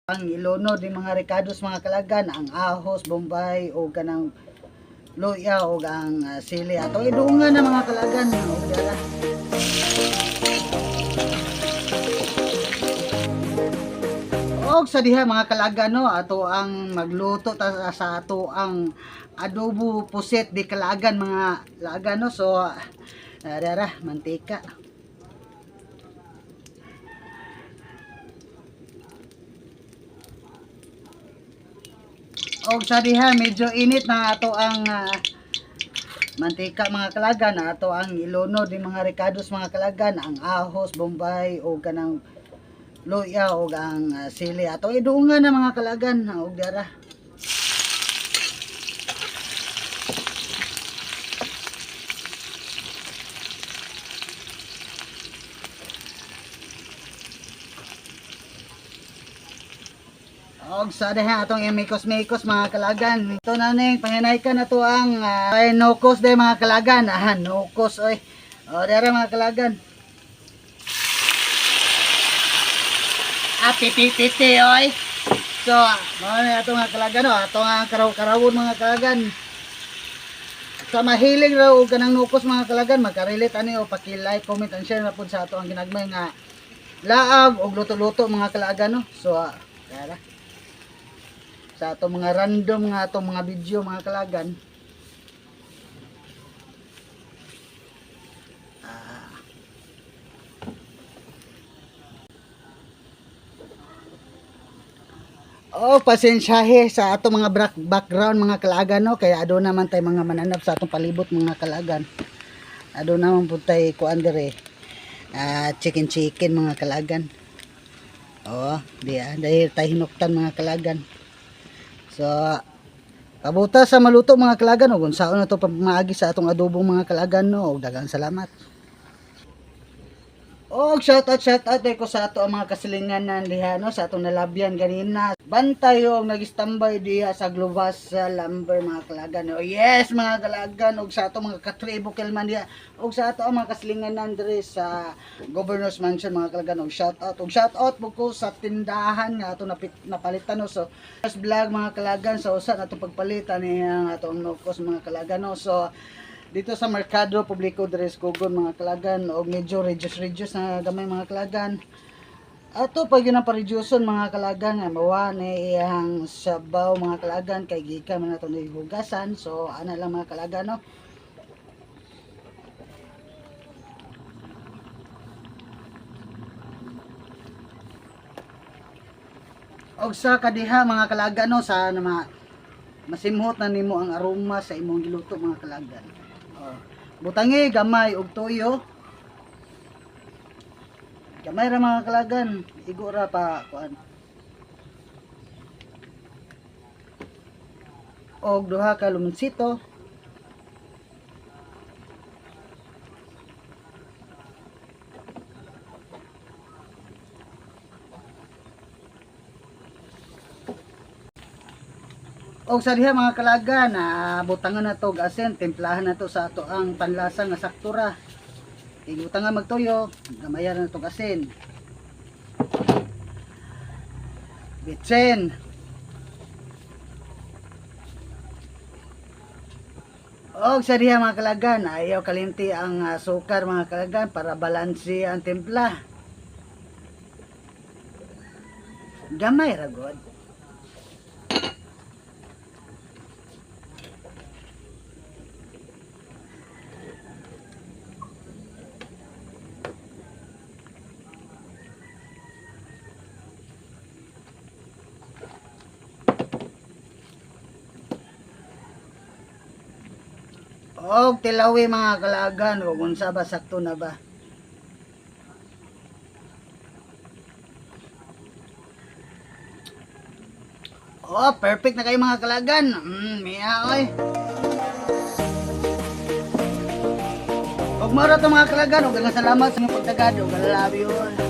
Ang ilono di mga rekados mga kalagan, ang ahos, bombay o kanang luya o ang sili ato idungan na mga kalagan o dara. Og sa diha mga kalagan no, ato ang magluto ta sa ato ang adobo puset di kalagan mga lagan no. So dara mantika. Og sa diha medyo init na ato ang mantika mga kalagan, ato ang ilono di mga rekados mga kalagan, ang ahos, bombay o kanang luya o ang sili ato idungan na mga kalagan og dara. Og sa diha atong imikos-mikos mga kalagan. Ito na ning panginaykan na to ang nukos day mga kalagan. Nukos oy. O dara mga kalagan. Piti oy. So, mao ni ato nga kalagan no, ato nga karaw-karawon mga kalagan. Sa mahilig raw og kanang nukos mga kalagan, magka-relate ani o paki-like, comment and share na pud sa ato ang ginagmay nga laag og luto-luto mga kalagan no. So, dara. Sa ato mga random nga ato mga video mga kalagan. Pasensyahe sa ato mga background mga kalagan no, kaya ado naman tay mga mananap sa atong palibot mga kalagan. Ado naman pud tay kuan dire. Chicken mga kalagan. Dahil tay hinuktan mga kalagan. So, pabuta sa maluto mga kalagan o kung saan na ito pamaagi sa atong adobong mga kalagan no, o dagang salamat. O shout out ko sa ato ang mga kasilingan ng diha no, sa atong nalabyan ganina. Bantay og nagistambay diha sa Globas Lumber mga kalagan. O yes mga kalagan og sa ato mga katribo kilman diha og sa ato ang mga kasilingan nan dire sa Governor's Mansion mga kalagan. Og shout out ko sa tindahan nga ato napalitan no. So first vlog mga kalagan sa usa ato pagpalitan ni ang atong nukos mga kalagan no. So dito sa Merkado Publiko Dres Kugon mga kalagan og medyo reduce na gamay mga kalagan. Ato pag yun ang pa-reduceon mga kalagan nga mawa ni iyang sabaw mga kalagan kay gikan man nato ni hugasan. So ana lang mga kalagan no. Og sa kadiha mga kalagan no, sa masimhot na nimo ang aroma sa imong giluto mga kalagan. Butangi gamay og toyo. Gamay ra mga kalagan, igo ra pa kuan. Og duha ka lumonsito. Og sa diha mga kalagan, butangan na to asin, timplahan na to sa ato ang panlasa nga saktura. Butangan magtoyo, gamayan na to asin. Bitsen. Og sa diha mga kalagan, ayaw kalinti ang sukar mga kalagan para balansi ang timpla. Gamay ra god. Og tilawi mga kalagan kung unsa ba sakto na ba. Perfect na kayo mga kalagan. Miya oy. Og maro to mga kalagan og salamat sa inyong pagtagad og I love you all.